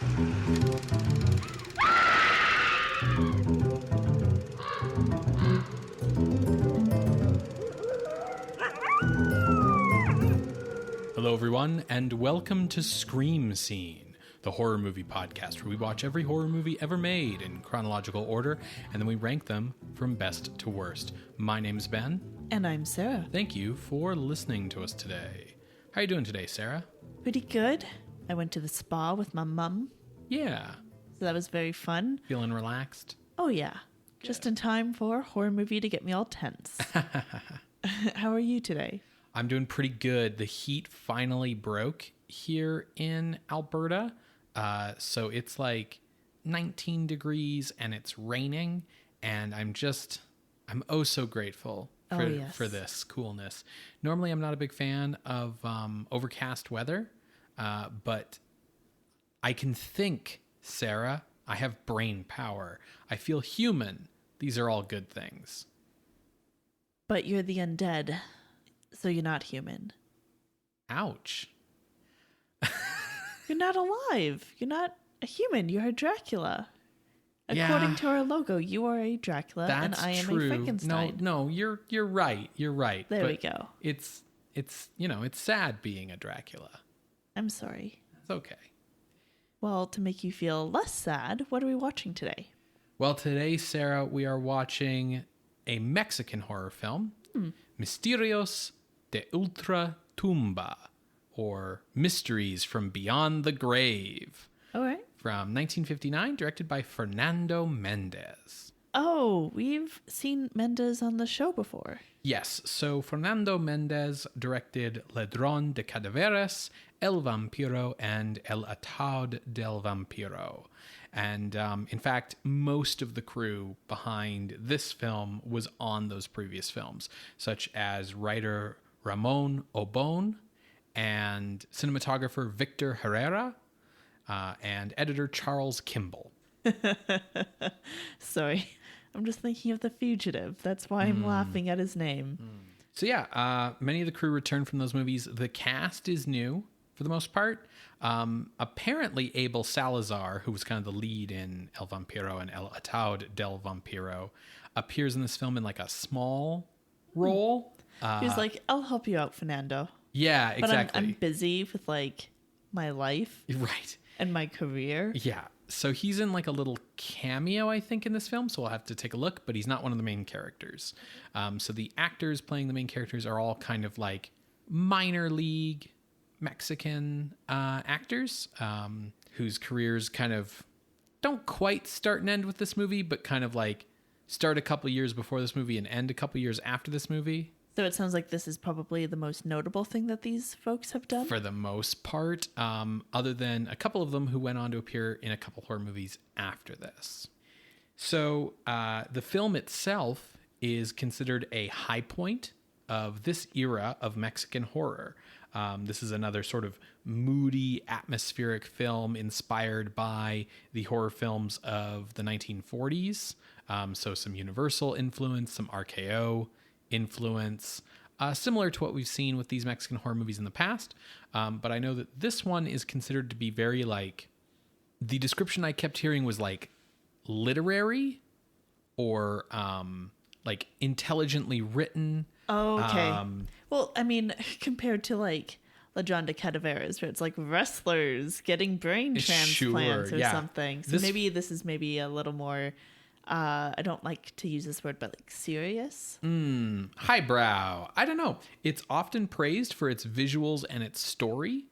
Hello, everyone, and welcome to Scream Scene, the horror movie podcast where we watch every horror movie ever made in chronological order, and then we rank them from best to worst. My name's Ben. And I'm Sarah. Thank you for listening to us today. How are you doing today, Sarah? Pretty good. I went to the spa with my mum, Yeah. so that was very fun. Feeling relaxed? Oh yeah, just in time for a horror movie to get me all tense. How are you today? I'm doing pretty good. The heat finally broke here in Alberta. So it's like 19 degrees and it's raining. And I'm oh so grateful for this coolness. Normally, I'm not a big fan of overcast weather. But I can think, Sarah. I have brain power. I feel human. These are all good things. But you're the undead, so you're not human. Ouch. You're not alive. You're not a human. You're a Dracula. According to our logo, you are a Dracula, and I am a Frankenstein. No, you're right. You're right. There we go. It's sad being a Dracula. I'm sorry. It's okay. Well, to make you feel less sad, what are we watching today? Well, today, Sarah, we are watching a Mexican horror film, Misterios de Ultratumba, or Mysteries from Beyond the Grave, All right. from 1959, directed by Fernando Mendez. Oh, we've seen Mendez on the show before. Yes, so Fernando Mendez directed Ladrón de Cadáveres, El Vampiro, and El Ataúd del Vampiro. And in fact, most of the crew behind this film was on those previous films, such as writer Ramon Obon and cinematographer Victor Herrera and editor Charles Kimball. Sorry, I'm just thinking of The Fugitive. That's why I'm laughing at his name. So yeah, many of the crew returned from those movies. The cast is new for the most part. Apparently Abel Salazar, who was kind of the lead in El Vampiro and El Ataúd del Vampiro, appears in this film in like a small role. He's like, I'll help you out, Fernando. Yeah, exactly. But I'm busy with like my life. Right. And my career. Yeah. So he's in like a little cameo, I think, in this film. So we'll have to take a look, but he's not one of the main characters. So the actors playing the main characters are all kind of like minor league Mexican actors whose careers kind of don't quite start and end with this movie, but kind of like start a couple years before this movie and end a couple years after this movie. So it sounds like this is probably the most notable thing that these folks have done? For the most part, other than a couple of them who went on to appear in a couple horror movies after this. So the film itself is considered a high point of this era of Mexican horror. This is another sort of moody, atmospheric film inspired by the horror films of the 1940s. So some Universal influence, some RKO influence, similar to what we've seen with these Mexican horror movies in the past. But I know that this one is considered to be very like, the description I kept hearing was like literary or like intelligently written. Oh, okay. Well, I mean, compared to like Ladrón de Cadáveres, where it's like wrestlers getting brain transplants or something. So maybe this is maybe a little more, I don't like to use this word, but like serious. Highbrow. I don't know. It's often praised for its visuals and its story.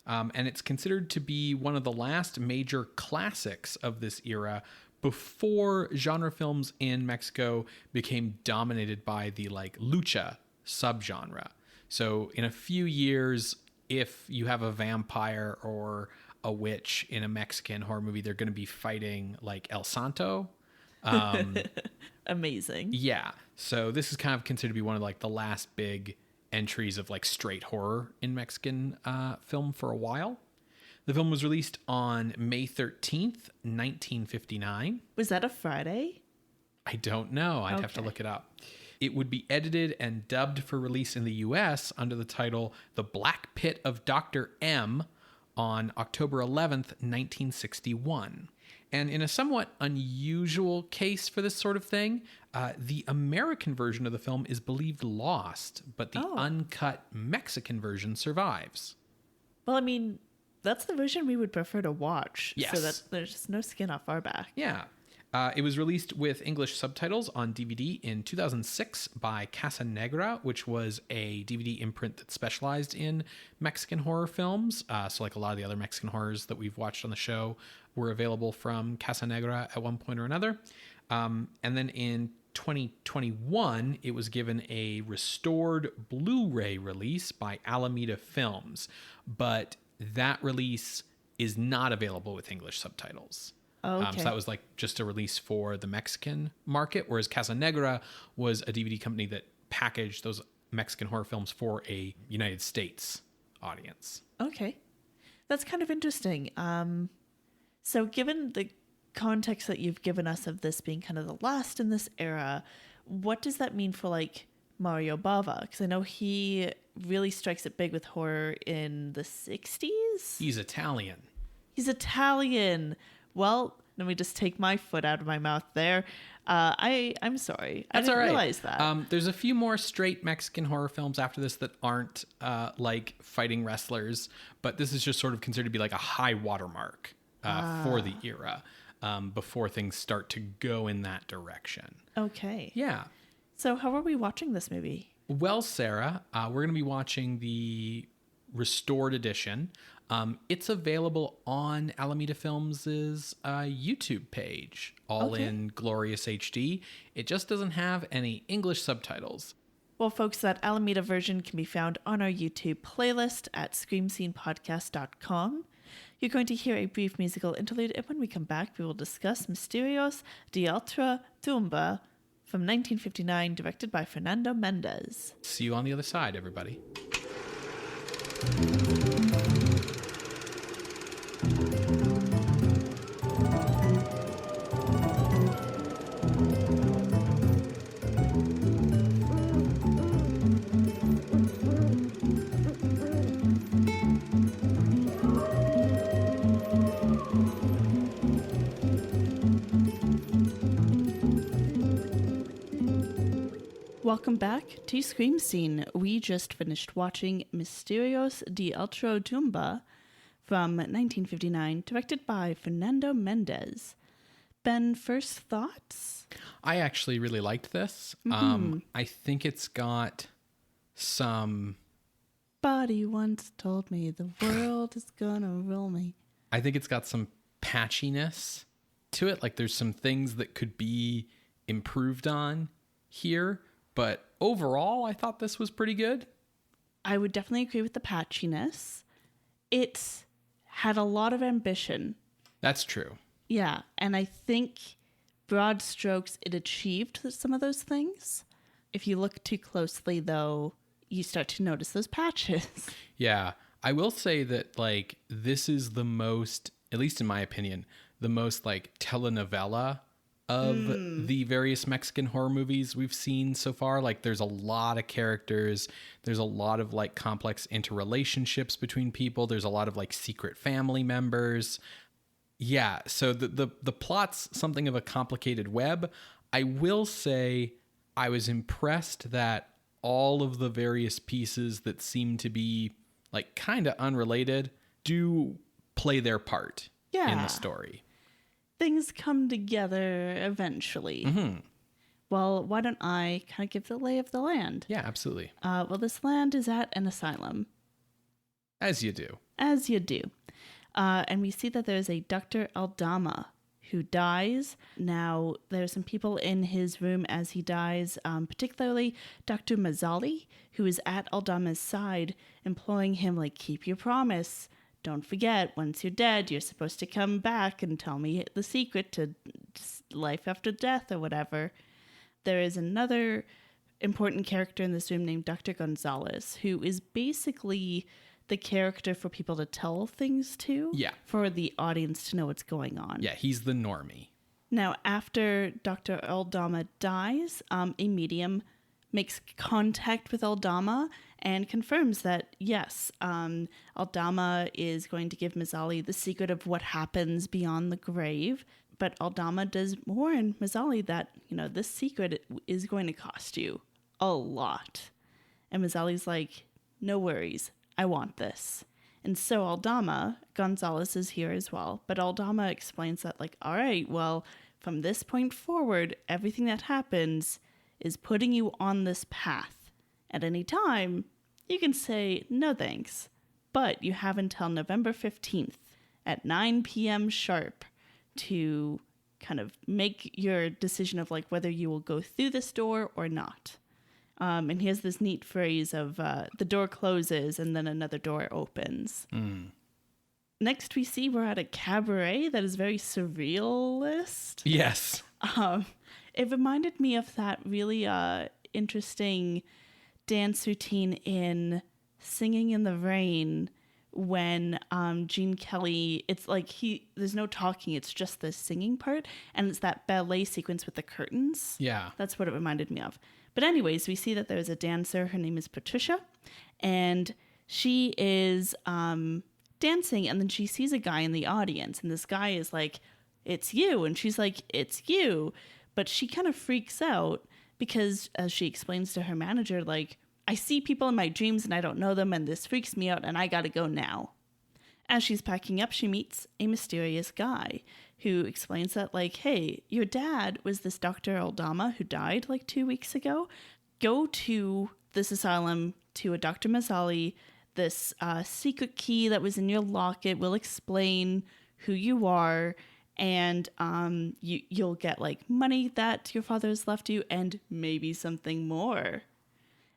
And it's considered to be one of the last major classics of this era before genre films in Mexico became dominated by the like lucha subgenre. So in a few years, if you have a vampire or a witch in a Mexican horror movie, they're going to be fighting like El Santo. Amazing. Yeah. So this is kind of considered to be one of like the last big entries of like straight horror in Mexican film for a while. The film was released on May 13th, 1959. Was that a Friday? I don't know. I'd have to look it up. It would be edited and dubbed for release in the US under the title The Black Pit of Dr. M, on October 11th, 1961. And in a somewhat unusual case for this sort of thing, the American version of the film is believed lost, but the uncut Mexican version survives. Well, I mean, that's the version we would prefer to watch. Yes. So that there's just no skin off our back. Yeah. It was released with English subtitles on DVD in 2006 by Casa Negra, which was a DVD imprint that specialized in Mexican horror films. So like a lot of the other Mexican horrors that we've watched on the show were available from Casa Negra at one point or another. And then in 2021, it was given a restored Blu-ray release by Alameda Films. But that release is not available with English subtitles. Okay. So that was like just a release for the Mexican market, whereas Casa Negra was a DVD company that packaged those Mexican horror films for a United States audience. Okay. That's kind of interesting. So given the context that you've given us of this being kind of the last in this era, what does that mean for like Mario Bava? Because I know he really strikes it big with horror in the 60s. He's Italian. Well, let me just take my foot out of my mouth there. I'm sorry. That's I didn't all right. realize that. There's a few more straight Mexican horror films after this that aren't like fighting wrestlers, but this is just sort of considered to be like a high watermark for the era before things start to go in that direction. Okay. Yeah. So how are we watching this movie? Well, Sarah, we're going to be watching the restored edition. It's available on Alameda Films' YouTube page, all in glorious HD. It just doesn't have any English subtitles. Well, folks, that Alameda version can be found on our YouTube playlist at screamscenepodcast.com. You're going to hear a brief musical interlude, and when we come back, we will discuss Misterios de Ultratumba from 1959, directed by Fernando Mendez. See you on the other side, everybody. Welcome back to Scream Scene. We just finished watching Misterios de Ultratumba from 1959, directed by Fernando Mendez. Ben, first thoughts? I actually really liked this. I think it's got some... Body once told me the world is gonna roll me. I think it's got some patchiness to it. Like there's some things that could be improved on here. But overall, I thought this was pretty good. I would definitely agree with the patchiness. It had a lot of ambition. That's true. Yeah, and I think broad strokes, it achieved some of those things. If you look too closely, though, you start to notice those patches. Yeah, I will say that, like, this is the most, at least in my opinion, the most, like, telenovela of the various Mexican horror movies we've seen so far. Like there's a lot of characters, there's a lot of like complex interrelationships between people, there's a lot of like secret family members. Yeah, so the plot's something of a complicated web. I will say I was impressed that all of the various pieces that seem to be like kind of unrelated do play their part in the story. Things come together eventually. Well, why don't I kind of give the lay of the land? Yeah, absolutely. Well, this land is at an asylum. As you do. As you do. And we see that there's a Dr. Aldama who dies. Now, there's some people in his room as he dies, particularly Dr. Mazzali, who is at Aldama's side, imploring him, like, keep your promise. Don't forget, once you're dead, you're supposed to come back and tell me the secret to life after death or whatever. There is another important character in this room named Dr. Gonzalez, who is basically the character for people to tell things to. Yeah. For the audience to know what's going on. Yeah, he's the normie. Now, after Dr. Aldama dies, a medium makes contact with Aldama and confirms that, yes, Aldama is going to give Mazzali the secret of what happens beyond the grave. But Aldama does warn Mazzali that, this secret is going to cost you a lot. And Mazzali's like, no worries, I want this. And so Aldama, Gonzalez is here as well, but Aldama explains that, like, all right, well, from this point forward, everything that happens is putting you on this path. At any time, you can say no thanks, but you have until November 15th at 9 p.m. sharp to kind of make your decision of like whether you will go through this door or not. And he has this neat phrase of the door closes and then another door opens. Next we see we're at a cabaret that is very surrealist. Yes. It reminded me of that really interesting dance routine in Singing in the Rain, when Gene Kelly, it's like there's no talking, it's just the singing part, and it's that ballet sequence with the curtains. Yeah. That's what it reminded me of. But anyways, we see that there's a dancer, her name is Patricia, and she is dancing, and then she sees a guy in the audience, and this guy is like, it's you, and she's like, it's you. But she kind of freaks out because, as she explains to her manager, like, I see people in my dreams and I don't know them, and this freaks me out and I gotta go now. As she's packing up, she meets a mysterious guy who explains that, like, hey, your dad was this Dr. Aldama who died like 2 weeks ago. Go to this asylum to a Dr. Mazzali. This secret key that was in your locket will explain who you are, and you'll get like money that your father has left you and maybe something more.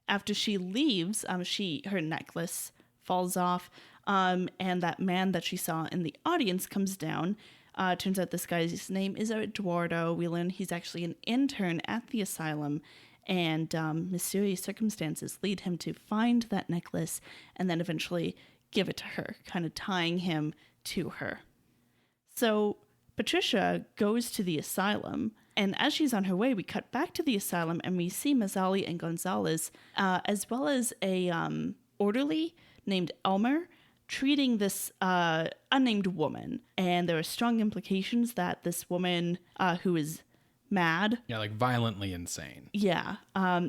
After she leaves, her necklace falls off, and that man that she saw in the audience comes down. Turns out this guy's name is Eduardo. We learn he's actually an intern at the asylum, and mysterious circumstances lead him to find that necklace and then eventually give it to her, kind of tying him to her. So Patricia goes to the asylum, and as she's on her way, we cut back to the asylum and we see Mazzali and Gonzalez, as well as a orderly named Elmer, treating this unnamed woman. And there are strong implications that this woman, who is mad. Yeah, like violently insane. Yeah,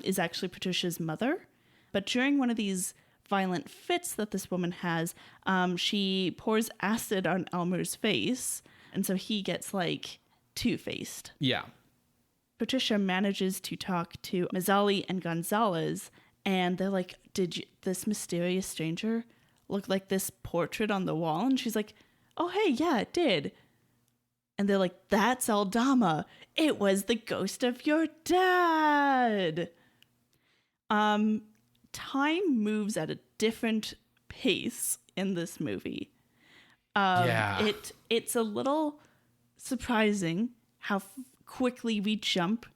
is actually Patricia's mother. But during one of these violent fits that this woman has, she pours acid on Elmer's face. And so he gets like two-faced. Yeah. Patricia manages to talk to Mazzali and Gonzalez, and they're like, did this mysterious stranger look like this portrait on the wall? And she's like, oh, hey, yeah, it did. And they're like, that's Aldama. It was the ghost of your dad. Time moves at a different pace in this movie. Yeah. It's a little surprising how quickly we jump.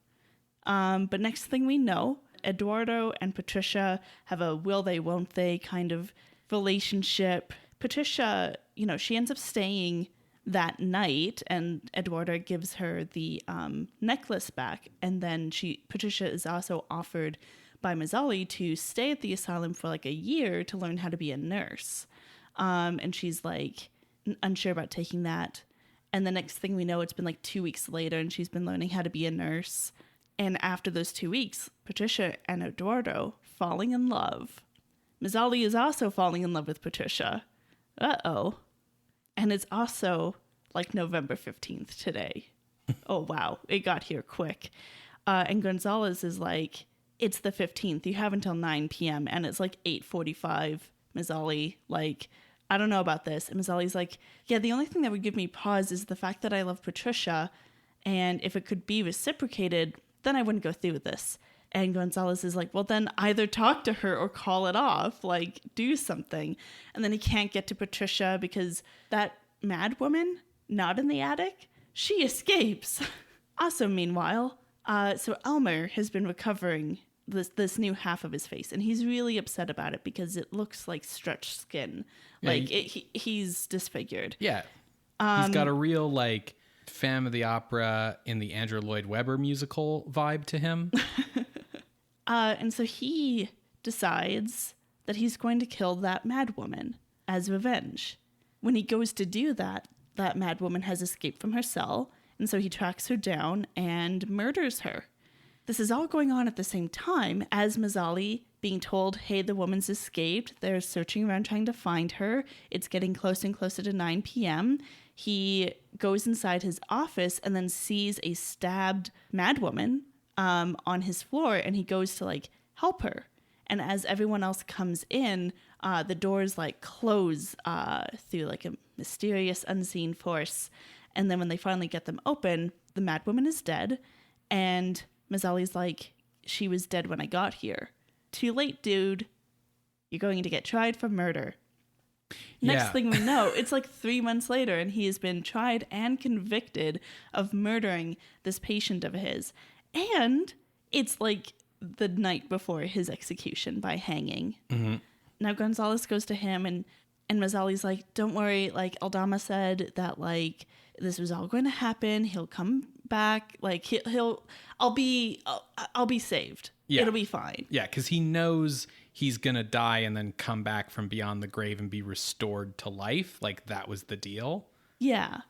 But next thing we know, Eduardo and Patricia have a will they, won't they kind of relationship. Patricia, she ends up staying that night, and Eduardo gives her the necklace back. And then Patricia is also offered by Mazzali to stay at the asylum for like a year to learn how to be a nurse. And she's like unsure about taking that. And the next thing we know, it's been like 2 weeks later and she's been learning how to be a nurse. And after those 2 weeks, Patricia and Eduardo falling in love. Mazzali is also falling in love with Patricia. Uh-oh. And it's also like November 15th today. Oh, wow. It got here quick. And Gonzalez is like, it's the 15th. You have until 9 p.m. And it's like 8:45. Mazzali, like, I don't know about this. And Mazzali's like, yeah, the only thing that would give me pause is the fact that I love Patricia. And if it could be reciprocated, then I wouldn't go through with this. And Gonzalez is like, well, then either talk to her or call it off. Like, do something. And then he can't get to Patricia because that mad woman, not in the attic, she escapes. Also, meanwhile, so Elmer has been recovering this new half of his face, and he's really upset about it because it looks like stretched skin. Yeah, like he's disfigured. Yeah. He's got a real like Phantom of the Opera in the Andrew Lloyd Webber musical vibe to him. And so he decides that he's going to kill that madwoman as revenge. When he goes to do that, that madwoman has escaped from her cell, and so he tracks her down and murders her. This is all going on at the same time as Mazzali being told, hey, the woman's escaped. They're searching around trying to find her. It's getting closer and closer to 9 p.m. He goes inside his office and then sees a stabbed madwoman on his floor, and he goes to like help her. And as everyone else comes in, the doors like close through like a mysterious unseen force. And then when they finally get them open, the madwoman is dead. And Mazzali's like, she was dead when I got here. Too late, dude. You're going to get tried for murder. Next thing we know, it's like 3 months later, and he has been tried and convicted of murdering this patient of his. And it's like the night before his execution by hanging. Mm-hmm. Now Gonzalez goes to him, and Mazzali's like, don't worry, like Aldama said that like this was all going to happen. He'll come back. Like I'll be saved. Yeah. It'll be fine. Yeah, because he knows he's going to die and then come back from beyond the grave and be restored to life. Like that was the deal. Yeah.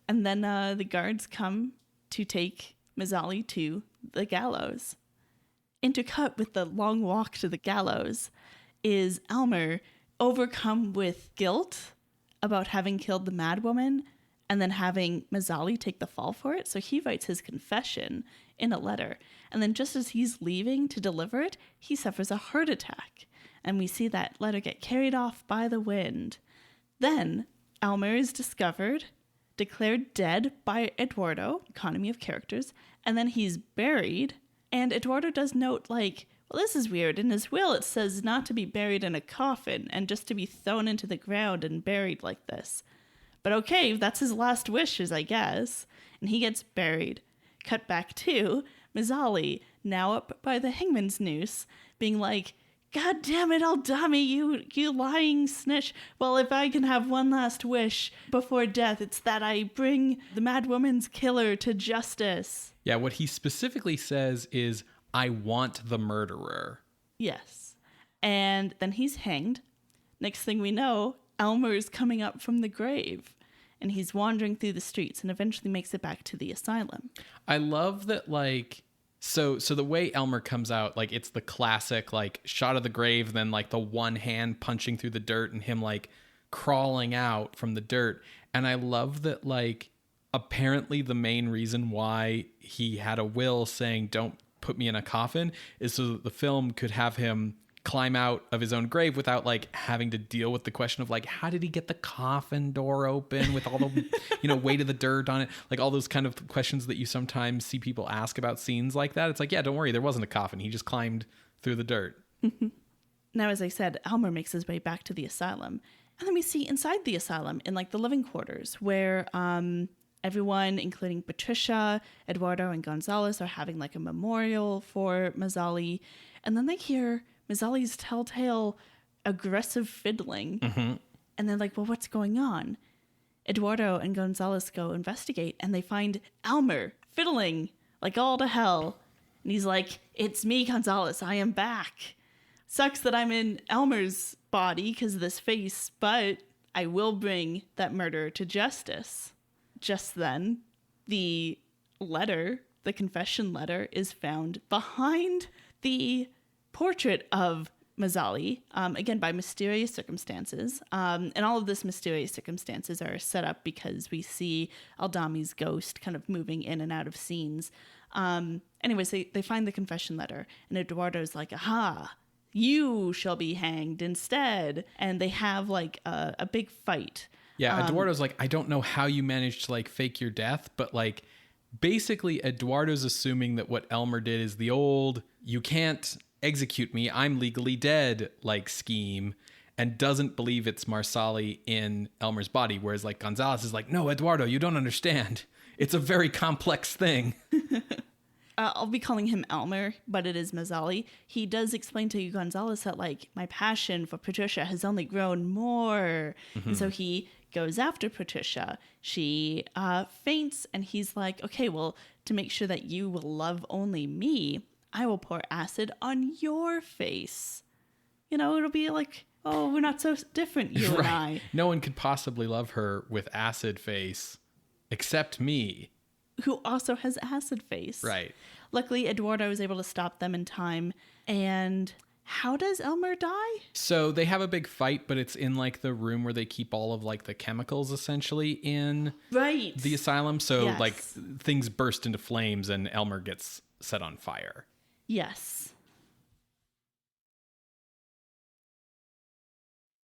And then the guards come to take Mazzali to the gallows. Intercut with the long walk to the gallows is Elmer overcome with guilt about having killed the madwoman and then having Mazzali take the fall for it. So he writes his confession in a letter. And then just as he's leaving to deliver it, he suffers a heart attack. And we see that letter get carried off by the wind. Then Elmer is discovered, declared dead by Eduardo, economy of characters, and then he's buried. And Eduardo does note, like, well, this is weird. In his will, it says not to be buried in a coffin and just to be thrown into the ground and buried like this. But okay, that's his last wishes, I guess. And he gets buried. Cut back to Mazzali, now up by the hangman's noose, being like, God damn it, Aldami, you lying snitch. Well, if I can have one last wish before death, it's that I bring the madwoman's killer to justice. Yeah, what he specifically says is, I want the murderer. Yes. And then he's hanged. Next thing we know, Elmer's coming up from the grave. And he's wandering through the streets and eventually makes it back to the asylum. I love that, like, so the way Elmer comes out, like, it's the classic, like, shot of the grave, and then, like, the one hand punching through the dirt and him, like, crawling out from the dirt. And I love that, like, apparently the main reason why he had a will saying, don't put me in a coffin, is so that the film could have him climb out of his own grave without like having to deal with the question of like, how did he get the coffin door open with all the weight of the dirt on it, like all those kind of questions that you sometimes see people ask about scenes like that. It's like, yeah, don't worry, there wasn't a coffin, he just climbed through the dirt. Now, as I said, Elmer makes his way back to the asylum, and then we see inside the asylum in like the living quarters where everyone, including Patricia, Eduardo, and Gonzalez, are having like a memorial for Mazzali, and then they hear Mazzali's telltale aggressive fiddling. Mm-hmm. And they're like, well, what's going on? Eduardo and Gonzalez go investigate, and they find Elmer fiddling like all to hell. And he's like, it's me, Gonzalez. I am back. Sucks that I'm in Elmer's body because of this face, but I will bring that murderer to justice. Just then, the confession letter, is found behind the portrait of Mazzali, again, by mysterious circumstances. And all of this mysterious circumstances are set up because we see Aldami's ghost kind of moving in and out of scenes. Anyways, they find the confession letter, and Eduardo's like, aha, you shall be hanged instead. And they have like a big fight. Yeah, Eduardo's like, I don't know how you managed to like fake your death, but like basically Eduardo's assuming that what Elmer did is the old, you can't execute me, I'm legally dead, like scheme, and doesn't believe it's Marsali in Elmer's body. Whereas like Gonzalez is like, no, Eduardo, you don't understand. It's a very complex thing. I'll be calling him Elmer, but it is Mazzali. He does explain to Gonzalez that like my passion for Patricia has only grown more. Mm-hmm. And so he goes after Patricia. She faints, and he's like, okay, well, to make sure that you will love only me, I will pour acid on your face. It'll be like, oh, we're not so different, you and I. No one could possibly love her with acid face except me. Who also has acid face. Right. Luckily, Eduardo was able to stop them in time. And how does Elmer die? So they have a big fight, but it's in like the room where they keep all of like the chemicals essentially in the asylum. So like things burst into flames and Elmer gets set on fire. Yes.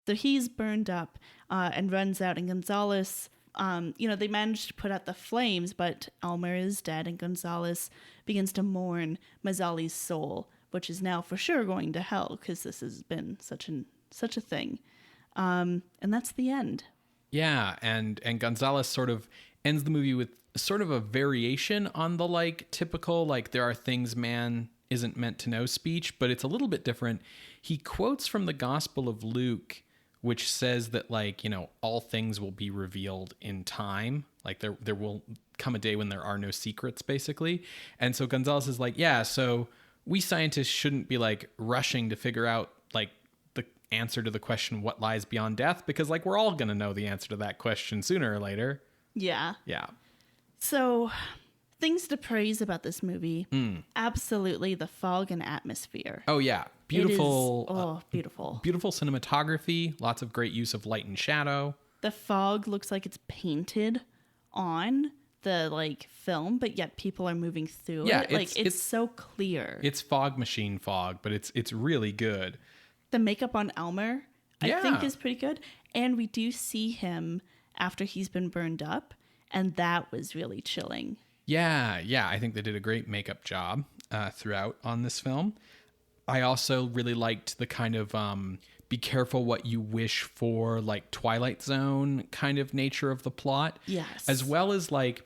So he's burned up and runs out, and Gonzalez, they managed to put out the flames, but Elmer is dead, and Gonzalez begins to mourn Mazzali's soul, which is now for sure going to hell because this has been such a thing. And that's the end. Yeah, and Gonzalez sort of ends the movie with sort of a variation on the like typical, like there are things man isn't meant to know speech, but it's a little bit different. He quotes from the Gospel of Luke, which says that like, all things will be revealed in time. Like there will come a day when there are no secrets, basically. And so Gonzalez is like, yeah, so we scientists shouldn't be like rushing to figure out like the answer to the question, what lies beyond death? Because like, we're all going to know the answer to that question sooner or later. Yeah. Yeah. So things to praise about this movie. Absolutely. The fog and atmosphere. Oh yeah. Beautiful. Beautiful. Beautiful cinematography. Lots of great use of light and shadow. The fog looks like it's painted on the like film, but yet people are moving through it. Like it's so clear. It's fog machine fog, but it's really good. The makeup on Elmer, I think, is pretty good. And we do see him after he's been burned up, and that was really chilling. Yeah. I think they did a great makeup job throughout on this film. I also really liked the kind of be careful what you wish for, like Twilight Zone kind of nature of the plot. Yes. As well as like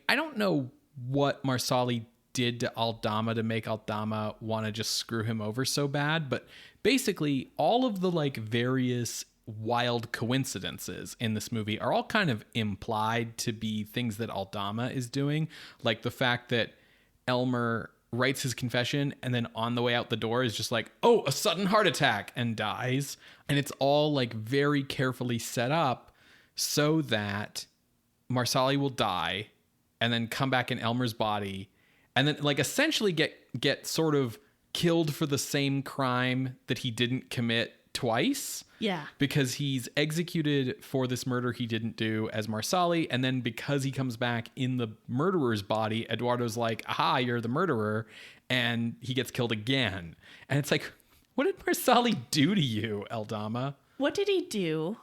I don't know what Marsali did to Aldama to make Aldama want to just screw him over so bad, but basically all of the like various wild coincidences in this movie are all kind of implied to be things that Aldama is doing, like the fact that Elmer writes his confession and then on the way out the door is just like, oh, a sudden heart attack, and dies. And it's all like very carefully set up so that Marsali will die and then come back in Elmer's body and then like essentially get sort of killed for the same crime that he didn't commit twice. Yeah. Because he's executed for this murder he didn't do as Marsali, and then because he comes back in the murderer's body, Eduardo's like, aha, you're the murderer, and he gets killed again. And it's like, what did Marsali do to you, Aldama? What did he do?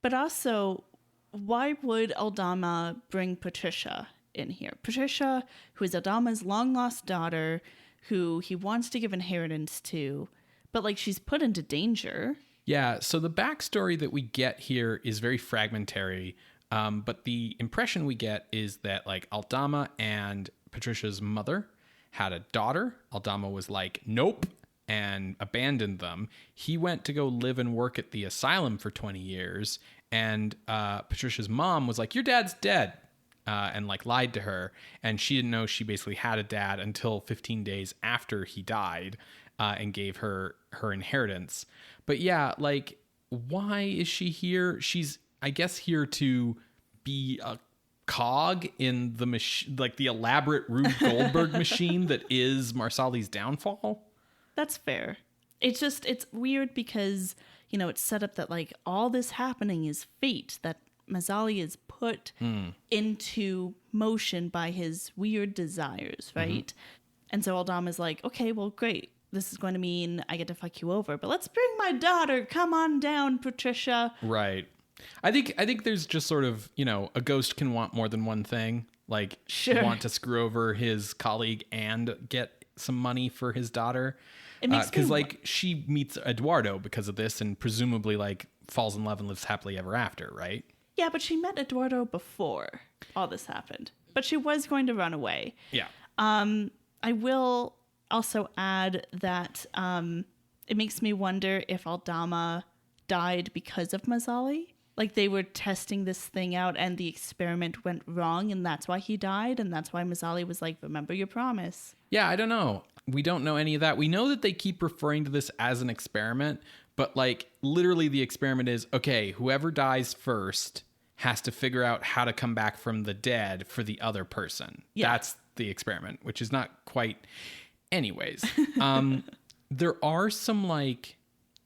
But also, why would Aldama bring Patricia in here? Patricia, who is Aldama's long-lost daughter, who he wants to give inheritance to, but like she's put into danger. Yeah, so the backstory that we get here is very fragmentary, but the impression we get is that like Aldama and Patricia's mother had a daughter. Aldama was like, nope, and abandoned them. He went to go live and work at the asylum for 20 years, and Patricia's mom was like, your dad's dead, and like lied to her, and she didn't know she basically had a dad until 15 days after he died, and gave her inheritance. But yeah, like, why is she here? She's, I guess, here to be a cog in the machine, like the elaborate Rube Goldberg machine that is Marsali's downfall. That's fair. It's weird because, it's set up that like all this happening is fate, that Mazzali is put into motion by his weird desires, right? Mm-hmm. And so Aldama's like, okay, well, great. This is going to mean I get to fuck you over, but let's bring my daughter. Come on down, Patricia. Right. I think there's just sort of, a ghost can want more than one thing. Like, want to screw over his colleague and get some money for his daughter. Because like she meets Eduardo because of this, and presumably like falls in love and lives happily ever after, right? Yeah, but she met Eduardo before all this happened. But she was going to run away. Yeah. I will also add that it makes me wonder if Aldama died because of Mazzali. like they were testing this thing out and the experiment went wrong and that's why he died, and that's why Mazzali was like, remember your promise. Yeah, I don't know. We don't know any of that. We know that they keep referring to this as an experiment, but like literally the experiment is, okay, whoever dies first has to figure out how to come back from the dead for the other person. Yeah. That's the experiment, which is not quite... Anyways, there are some like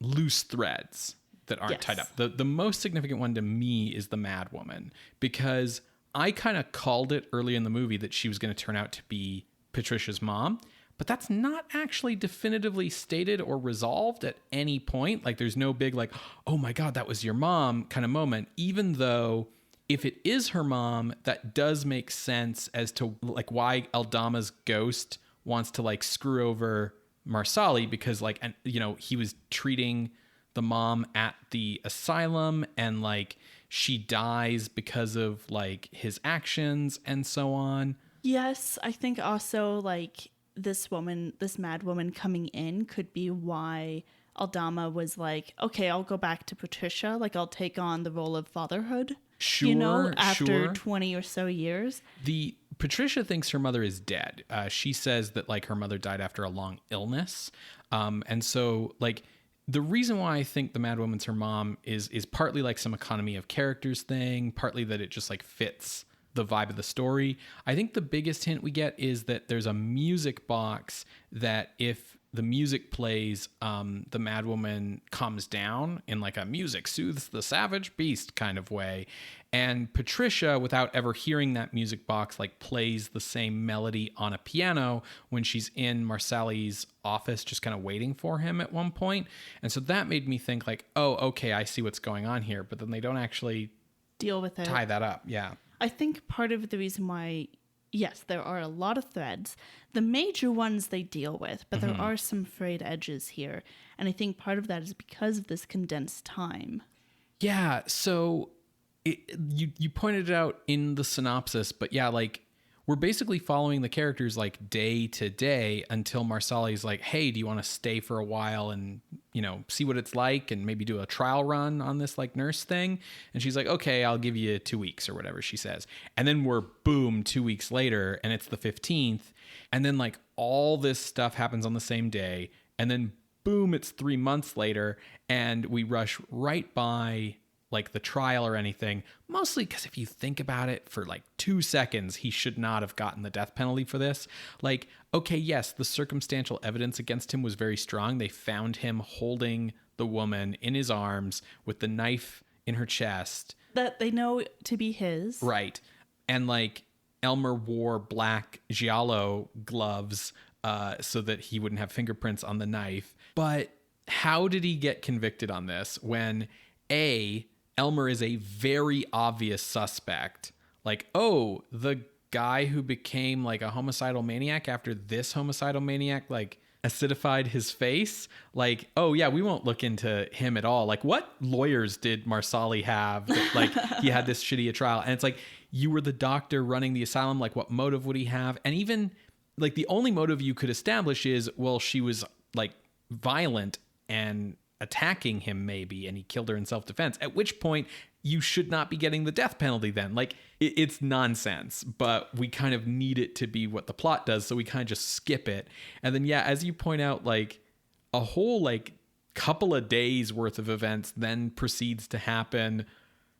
loose threads that aren't tied up. The most significant one to me is the Mad Woman, because I kind of called it early in the movie that she was going to turn out to be Patricia's mom, but that's not actually definitively stated or resolved at any point. Like there's no big like, oh my God, that was your mom kind of moment, even though if it is her mom, that does make sense as to like why Aldama's ghost wants to like screw over Marsali, because like, and you know, he was treating the mom at the asylum and like she dies because of like his actions and so on. Yes, I think also like this Mad Woman coming in could be why Aldama was like, okay, I'll go back to Patricia. Like I'll take on the role of fatherhood. Sure, you know, after 20 or so years. Patricia thinks her mother is dead. She says that like her mother died after a long illness. And so like the reason why I think the Mad Woman's her mom is partly like some economy of characters thing, partly that it just like fits the vibe of the story. I think the biggest hint we get is that there's a music box that if the music plays, the Mad Woman calms down in like a music soothes the savage beast kind of way. And Patricia, without ever hearing that music box, like plays the same melody on a piano when she's in Marsali's office, just kind of waiting for him at one point. And so that made me think like, oh, okay, I see what's going on here. But then they don't actually deal with it. Tie that up. Yeah. I think part of the reason why, yes, there are a lot of threads. The major ones they deal with, but there are some frayed edges here. And I think part of that is because of this condensed time. Yeah, so you pointed it out in the synopsis, but yeah, like we're basically following the characters like day to day until Marsali's like, hey, do you want to stay for a while and, you know, see what it's like and maybe do a trial run on this like nurse thing? And she's like, okay, I'll give you 2 weeks or whatever she says. And then we're boom 2 weeks later and it's the 15th. And then like all this stuff happens on the same day. And then boom, it's 3 months later and we rush right by like the trial or anything, mostly because if you think about it for like 2 seconds, he should not have gotten the death penalty for this. Like, okay, yes, the circumstantial evidence against him was very strong. They found him holding the woman in his arms with the knife in her chest. That they know to be his. Right. And like Elmer wore black giallo gloves so that he wouldn't have fingerprints on the knife. But how did he get convicted on this when Elmer is a very obvious suspect? Like, oh, the guy who became like a homicidal maniac after this homicidal maniac like acidified his face. Like, oh yeah, we won't look into him at all. Like, what lawyers did Marsali have that, like he had this shitty a trial? And it's like, you were the doctor running the asylum. Like, what motive would he have? And even like the only motive you could establish is, well, she was like violent and attacking him maybe, and he killed her in self-defense, at which point you should not be getting the death penalty then. Like it's nonsense, but we kind of need it to be what the plot does, so we kind of just skip it. And then yeah, as you point out, like a whole like couple of days worth of events then proceeds to happen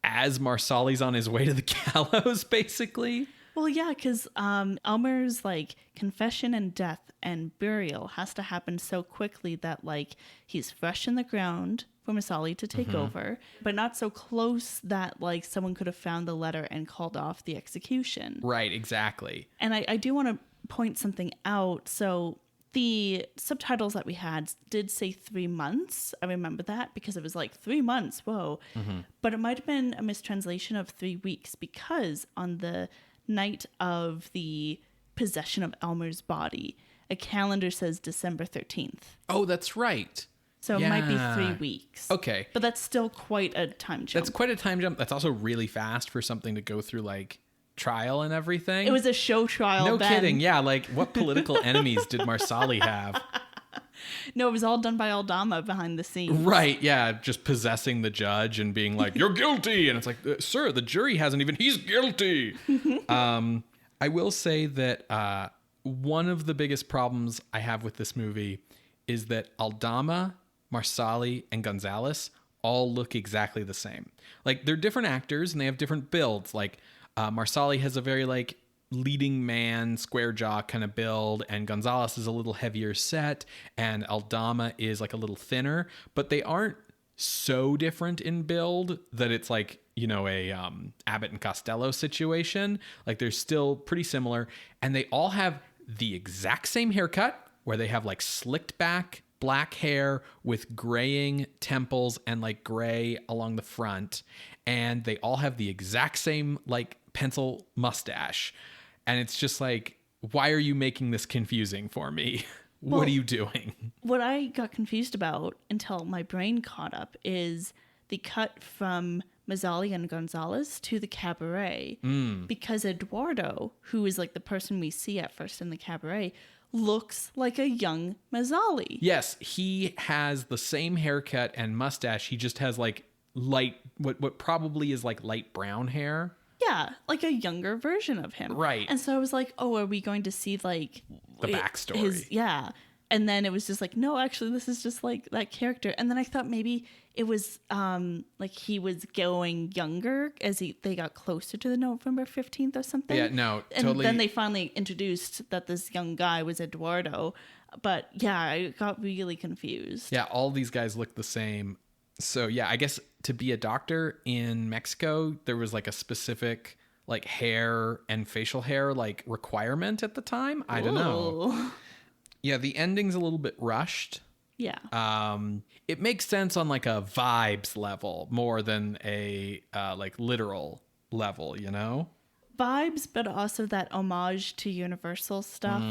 as Marsali's on his way to the gallows basically. Well, yeah, because Elmer's like confession and death and burial has to happen so quickly that like he's fresh in the ground for Marsali to take over, but not so close that like someone could have found the letter and called off the execution. Right, exactly. And I do want to point something out. So the subtitles that we had did say 3 months. I remember that because it was like 3 months. Whoa. But it might have been a mistranslation of 3 weeks because on the night of the possession of Elmer's body, a calendar says December 13th. Oh, that's right. So it might be 3 weeks. Okay. But that's still quite a time jump. That's quite a time jump. That's also really fast for something to go through like trial and everything. It was a show trial. No then. kidding. Yeah. Like what political enemies did Marsali have? No, it was all done by Aldama behind the scenes. Right, yeah, just possessing the judge and being like, you're guilty. And it's like, sir, the jury hasn't even, he's guilty. I will say that one of the biggest problems I have with this movie is that Aldama, Marsali, and Gonzalez all look exactly the same. Like, they're different actors and they have different builds. Like, Marsali has a very, like, leading man, square jaw kind of build, and Gonzalez is a little heavier set, and Aldama is, like, a little thinner. But they aren't so different in build that it's like, you know, a Abbott and Costello situation. Like, they're still pretty similar, and they all have the exact same haircut, where they have, like, slicked back black hair with graying temples and, like, gray along the front, and they all have the exact same, like, pencil mustache. And it's just like, why are you making this confusing for me? What are you doing? What I got confused about until my brain caught up is the cut from Mazzali and Gonzalez to the cabaret. Because Eduardo, who is like the person we see at first in the cabaret, looks like a young Mazzali. Yes, he has the same haircut and mustache. He just has like light, what probably is like light brown hair. Yeah, like a younger version of him. Right. And so I was like, oh, are we going to see like the backstory? Yeah. And then it was just like, no, actually, this is just like that character. And then I thought maybe it was like he was going younger as they got closer to the November 15th or something. Yeah, no, and totally. Then they finally introduced that this young guy was Eduardo. But yeah, I got really confused. Yeah, all these guys look the same. So yeah, I guess to be a doctor in Mexico, there was like a specific like hair and facial hair like requirement at the time. I don't know. Yeah, the ending's a little bit rushed. Yeah. It makes sense on like a vibes level more than a like literal level, you know? Vibes, but also that homage to Universal stuff.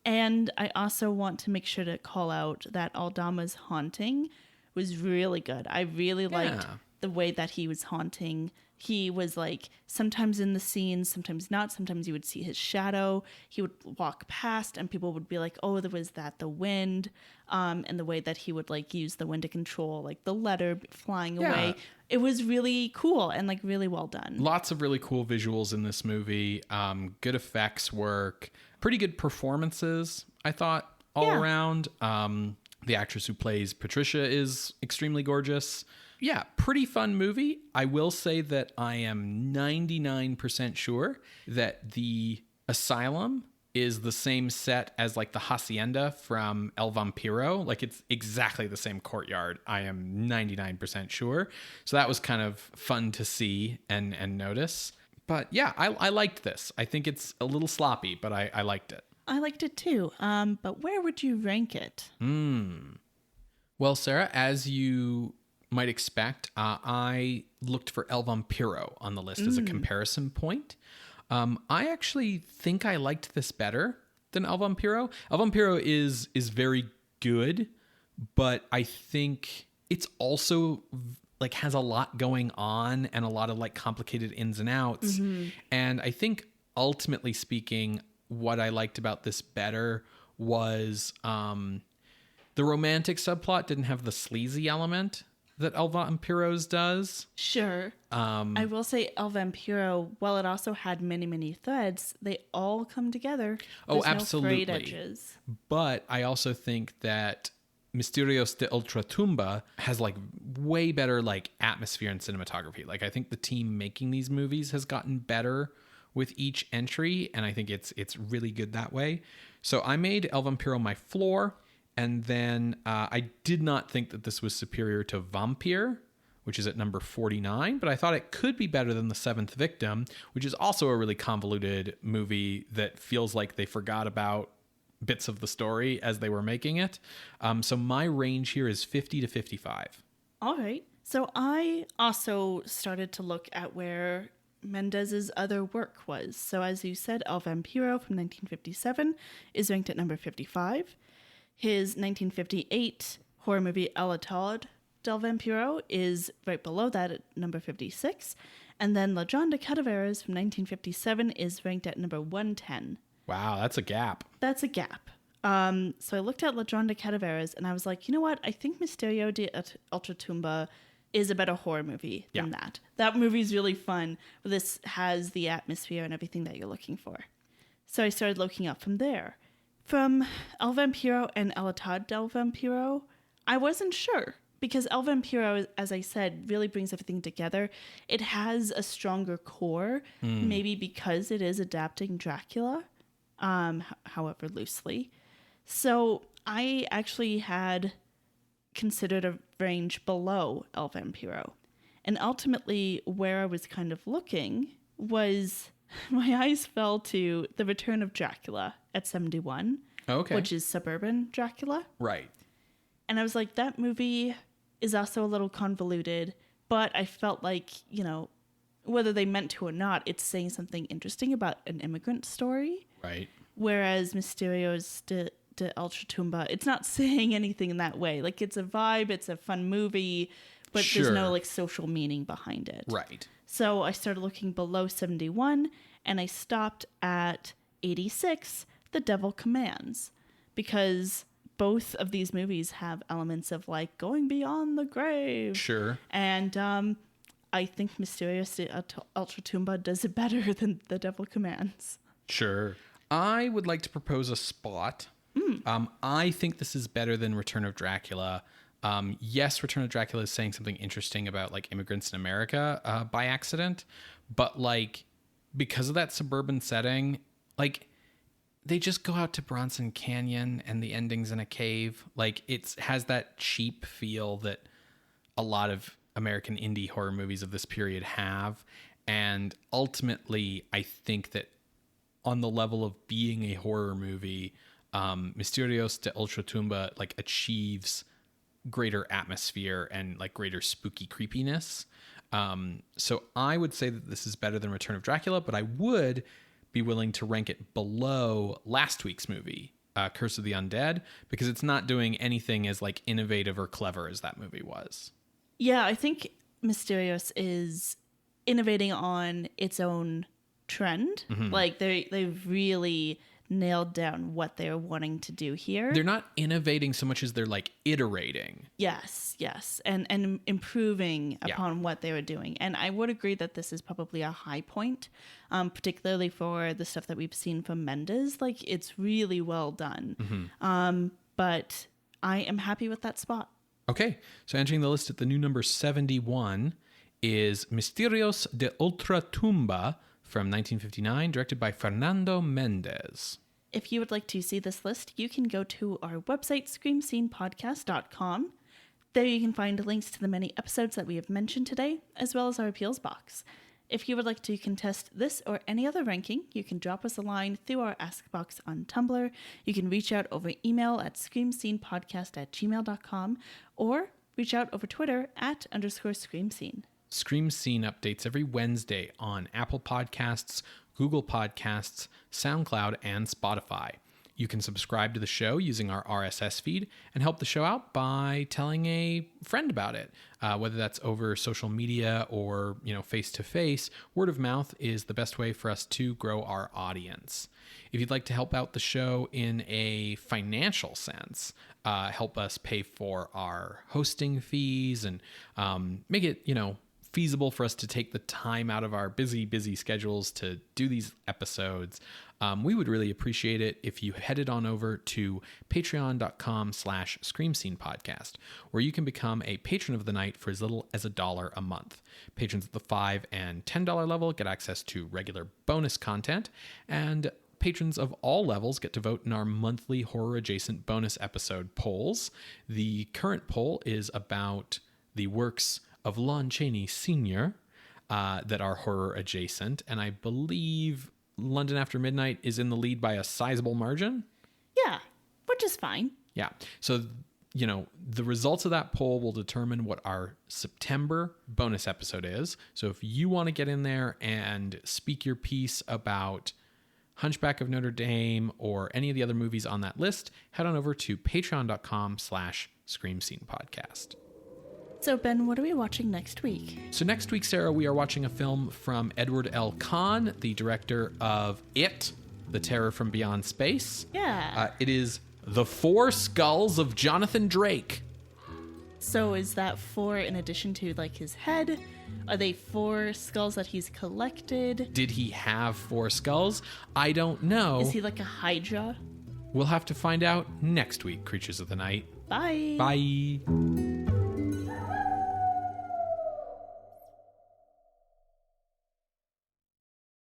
And I also want to make sure to call out that Aldama's haunting was really good. I really liked the way that he was haunting. He was like sometimes in the scene, sometimes not. Sometimes you would see his shadow. He would walk past and people would be like, oh, there was the wind. And the way that he would like use the wind to control like the letter flying away. It was really cool and like really well done. Lots of really cool visuals in this movie. Good effects work. Pretty good performances, I thought, all around. The actress who plays Patricia is extremely gorgeous. Yeah, pretty fun movie. I will say that I am 99% sure that the asylum is the same set as like the hacienda from El Vampiro. Like it's exactly the same courtyard. I am 99% sure. So that was kind of fun to see and notice. But yeah, I liked this. I think it's a little sloppy, but I liked it. I liked it too. But where would you rank it? Well, Sarah, as you might expect, I looked for El Vampiro on the list as a comparison point. I actually think I liked this better than El Vampiro. El Vampiro is very good, but I think it's also like has a lot going on and a lot of like complicated ins and outs. And I think ultimately speaking, what I liked about this better was the romantic subplot didn't have the sleazy element that El Vampiro's does. Sure. I will say El Vampiro, while it also had many, many threads, they all come together. There's absolutely. No frayed edges. But I also think that Misterios de Ultratumba has like way better like atmosphere and cinematography. Like I think the team making these movies has gotten better with each entry, and I think it's really good that way. So I made El Vampiro my floor, and then I did not think that this was superior to Vampire, which is at number 49, but I thought it could be better than The Seventh Victim, which is also a really convoluted movie that feels like they forgot about bits of the story as they were making it. So my range here is 50 to 55. All right. So I also started to look at where Mendez's other work was. So as you said, El Vampiro from 1957 is ranked at number 55. His 1958 horror movie El Atado del Vampiro is right below that at number 56. And then Ladrón de Cadáveres from 1957 is ranked at number 110. Wow, that's a gap. That's a gap. So I looked at Ladrón de Cadaveras and I was like, you know what? I think Misterio de Ultratumba is a better horror movie than that. That movie is really fun. But this has the atmosphere and everything that you're looking for. So I started looking up from there. From El Vampiro and El Atad del Vampiro, I wasn't sure. Because El Vampiro, as I said, really brings everything together. It has a stronger core, maybe because it is adapting Dracula, however loosely. So I actually had considered a range below El Vampiro. And ultimately, where I was kind of looking was my eyes fell to The Return of Dracula at 71, which is suburban Dracula. Right. And I was like, that movie is also a little convoluted, but I felt like, whether they meant to or not, it's saying something interesting about an immigrant story. Right. Whereas Misterios de Ultratumba, it's not saying anything in that way. Like, it's a vibe, it's a fun movie, but there's no social meaning behind it. Right. So I started looking below 71 and I stopped at 86, The Devil Commands, because both of these movies have elements of going beyond the grave. Sure. And I think Misterios de Ultratumba does it better than The Devil Commands. Sure. I would like to propose a spot. I think this is better than Return of Dracula. Yes, Return of Dracula is saying something interesting about immigrants in America by accident, but because of that suburban setting, they just go out to Bronson Canyon and the ending's in a cave. It has that cheap feel that a lot of American indie horror movies of this period have. And ultimately, I think that on the level of being a horror movie, Misterios de Ultratumba achieves greater atmosphere and greater spooky creepiness. So I would say that this is better than Return of Dracula, but I would be willing to rank it below last week's movie, Curse of the Undead, because it's not doing anything as innovative or clever as that movie was. Yeah, I think Misterios is innovating on its own trend. They've really nailed down what they're wanting to do here. They're not innovating so much as they're iterating. Yes. And improving upon what they were doing. And I would agree that this is probably a high point, particularly for the stuff that we've seen from Mendez. It's really well done. But I am happy with that spot. Okay. So entering the list at the new number 71 is Misterios de Ultratumba from 1959, directed by Fernando Mendez. If you would like to see this list, you can go to our website, screamscenepodcast.com. There you can find links to the many episodes that we have mentioned today, as well as our appeals box. If you would like to contest this or any other ranking, you can drop us a line through our Ask box on Tumblr. You can reach out over email at screamscenepodcast@gmail.com or reach out over Twitter @_screamscene. Scream Scene updates every Wednesday on Apple Podcasts, Google Podcasts, SoundCloud, and Spotify. You can subscribe to the show using our RSS feed and help the show out by telling a friend about it, whether that's over social media or face-to-face. Word of mouth is the best way for us to grow our audience. If you'd like to help out the show in a financial sense, help us pay for our hosting fees and make it, feasible for us to take the time out of our busy schedules to do these episodes, we would really appreciate it if you headed on over to patreon.com/screamscenepodcast, where you can become a patron of the night for as little as $1 a month. Patrons at the $5 and $10 level get access to regular bonus content, and patrons of all levels get to vote in our monthly horror-adjacent bonus episode polls. The current poll is about the works of Lon Chaney Sr. That are horror adjacent, and I believe London After Midnight is in the lead by a sizable margin. Yeah, which is fine. Yeah. So, the results of that poll will determine what our September bonus episode is. So if you want to get in there and speak your piece about Hunchback of Notre Dame or any of the other movies on that list, head on over to patreon.com/screamscenepodcast. So, Ben, what are we watching next week? So next week, Sarah, we are watching a film from Edward L. Kahn, the director of It, The Terror from Beyond Space. Yeah. It is The 4 Skulls of Jonathan Drake. So is that 4 in addition to like his head? Are they 4 skulls that he's collected? Did he have 4 skulls? I don't know. Is he like a Hydra? We'll have to find out next week, Creatures of the Night. Bye. Bye.